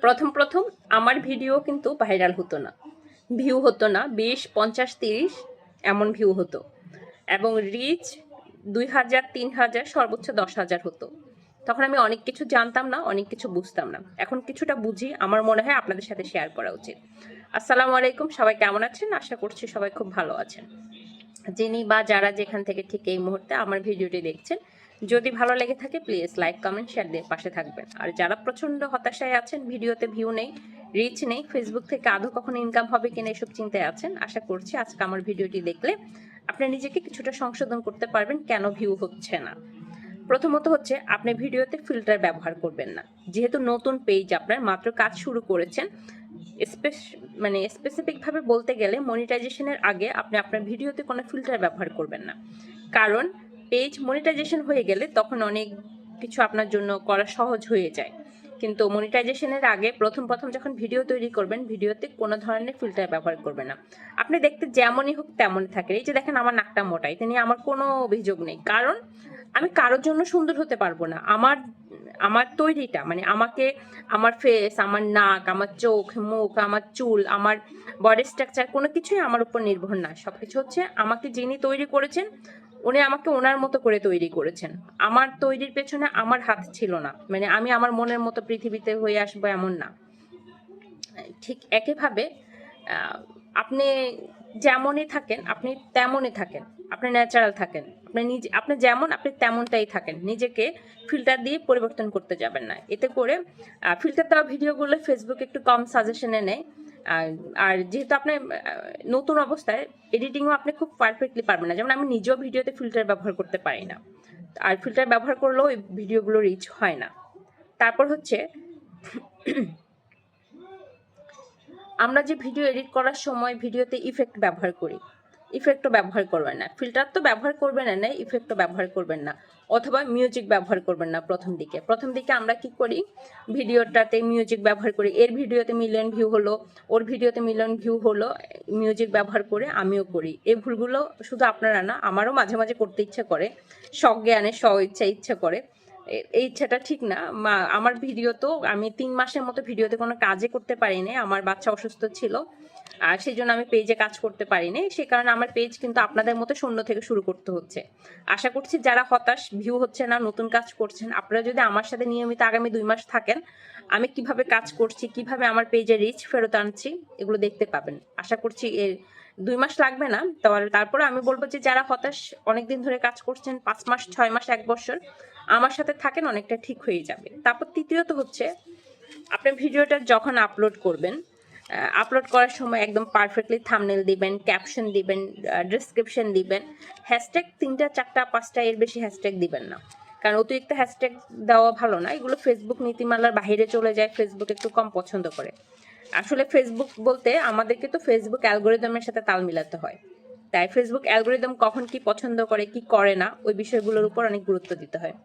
প্রথম প্রথম আমার ভিডিও কিন্তু ভাইরাল হতো না, ভিউ হতো না, 20, 50, 30 এমন ভিউ হতো এবং রিচ 2000, 3000, সর্বোচ্চ 10,000 হতো। তখন আমি অনেক কিছু জানতাম না, অনেক কিছু বুঝতাম না। এখন কিছুটা বুঝি, আমার মনে হয় আপনাদের সাথে শেয়ার করা উচিত। আসসালামু আলাইকুম, সবাই কেমন আছেন? আশা করছি সবাই খুব ভালো আছেন। যিনি বা যারা যেখান থেকে ঠিক এই মুহূর্তে আমার ভিডিওটি দেখছেন, যদি ভালো লেগে থাকে প্লিজ লাইক, কমেন্ট, শেয়ার দিয়ে পাশে থাকবেন। আর যারা প্রচন্ড হতাশায় আছেন, ভিডিওতে ভিউ নেই, রিচ নেই, ফেসবুক থেকে আদৌ কখনো ইনকাম হবে কিনা এসব চিন্তায় আছেন, আশা করছি আজকে আমার ভিডিওটি দেখলে আপনি নিজেকে কিছুটা সংশোধন করতে পারবেন কেন ভিউ হচ্ছে না। প্রথমত হচ্ছে আপনি ভিডিওতে ফিল্টার ব্যবহার করবেন না। যেহেতু নতুন পেজ, আপনার মাত্র কাজ শুরু করেছেন, স্পেসিফিকভাবে বলতে গেলে মনিটাইজেশনের আগে আপনি আপনার ভিডিওতে কোনো ফিল্টার ব্যবহার করবেন না। কারণ পেজ মনিটাইজেশন হয়ে গেলে তখন অনেক কিছু আপনার জন্য করা সহজ হয়ে যায়। কিন্তু মনিটাইজেশনের আগে প্রথম যখন ভিডিও তৈরি করবেন, ভিডিওতে কোনো ধরনের ফিল্টার ব্যবহার করবেন না। আপনি দেখতে যেমনই হোক তেমনই থাকেন। এই যে দেখেন আমার নাকটা মোটা, এতে নিয়ে আমার কোনো অভিযোগ নেই। কারণ আমি কারোর জন্য সুন্দর হতে পারবো না। আমার তৈরিটা মানে আমাকে, আমার ফেস, আমার নাক, আমার চোখ, মুখ, আমার চুল, আমার বডি স্ট্রাকচার কোনো কিছুই আমার উপর নির্ভর না। সবকিছু হচ্ছে আমাকে যিনি তৈরি করেছেন, উনি আমাকে ওনার মতো করে তৈরি করেছেন। আমার তৈরির পেছনে আমার হাত ছিল না। মানে আমি আমার মনের মতো পৃথিবীতে হয়ে আসবো এমন না। ঠিক একইভাবে আপনি যেমনই থাকেন, আপনি তেমনই থাকেন, আপনি ন্যাচারাল থাকেন, আপনি যেমন আপনি তেমনটাই থাকেন। নিজেকে ফিল্টার দিয়ে পরিবর্তন করতে যাবেন না। এতে করে ফিল্টার দেওয়া ভিডিওগুলো ফেসবুক একটু কম সাজেশনে নেয়। আর যেহেতু আপনি নতুন অবস্থায় এডিটিংও আপনি খুব পারফেক্টলি পারবেন না। যেমন আমি নিজেও ভিডিওতে ফিল্টার ব্যবহার করতে পারি না, আর ফিল্টার ব্যবহার করলেও ওই ভিডিওগুলো রিচ হয় না। তারপর হচ্ছে আমরা যে ভিডিও এডিট করার সময় ভিডিওতে ইফেক্ট ব্যবহার করি, ইফেক্টও ব্যবহার করবেন না। ফিল্টার তো ব্যবহার করবেন না, ইফেক্টও ব্যবহার করবেন না, অথবা মিউজিক ব্যবহার করবেন না। প্রথম দিকে আমরা কি করি, ভিডিওটাতে মিউজিক ব্যবহার করি। এর ভিডিওতে মিলিয়ন ভিউ হলো, ওর ভিডিওতে মিলিয়ন ভিউ হলো, মিউজিক ব্যবহার করে আমিও করি। এই ভুলগুলো শুধু আপনারা না, আমারও মাঝে মাঝে করতে ইচ্ছে করে, সজ্ঞানে ইচ্ছা করে। এই ইচ্ছাটা ঠিক না। আমার ভিডিও তো আমি 3 মাসের মতো ভিডিওতে কোনো কাজে করতে পারিনি। আমার বাচ্চা অসুস্থ ছিল, আর সেই জন্য আমি পেজে কাজ করতে পারিনি। সে কারণে আমার পেজ কিন্তু আপনাদের মতো শূন্য থেকে শুরু করতে হচ্ছে। আশা করছি যারা হতাশ, ভিউ হচ্ছে না, নতুন কাজ করছেন, আপনারা যদি আমার সাথে নিয়মিত আগামী 2 মাস থাকেন, আমি কিভাবে কাজ করছি, কিভাবে আমার পেজে রিচ ফেরত আনছি, এগুলো দেখতে পাবেন। আশা করছি এর 2 মাস লাগবে না। তারপরে আমি বলবো যে যারা হতাশ, অনেকদিন ধরে কাজ করছেন, 5 মাস, 6 মাস, 1 বছর আমার সাথে থাকেন, অনেকটা ঠিক হয়ে যাবে। তারপর তৃতীয়ত হচ্ছে আপনি ভিডিওটা যখন আপলোড করবেন, আপলোড করার সময় একদম পারফেক্টলি থাম্বনেল দিবেন, ক্যাপশন দিবেন, ডেসক্রিপশন দিবেন। হ্যাশট্যাগ 3টা, 4টা, 5টা, এর বেশি হ্যাশট্যাগ দিবেন না। কারণ অতিরিক্ত হ্যাশট্যাগ দেওয়া ভালো না। এগুলো ফেসবুক নীতিমালার বাইরে চলে যায়, ফেসবুক একটু কম পছন্দ করে। আসলে ফেসবুক বলতে আমাদেরকে তো ফেসবুক অ্যালগোরিদমের সাথে তাল মিলাতে হয়। তাই ফেসবুক অ্যালগোরিদম কখন কি পছন্দ করে, কি করে না, ওই বিষয়গুলোর উপর অনেক গুরুত্ব দিতে হয়।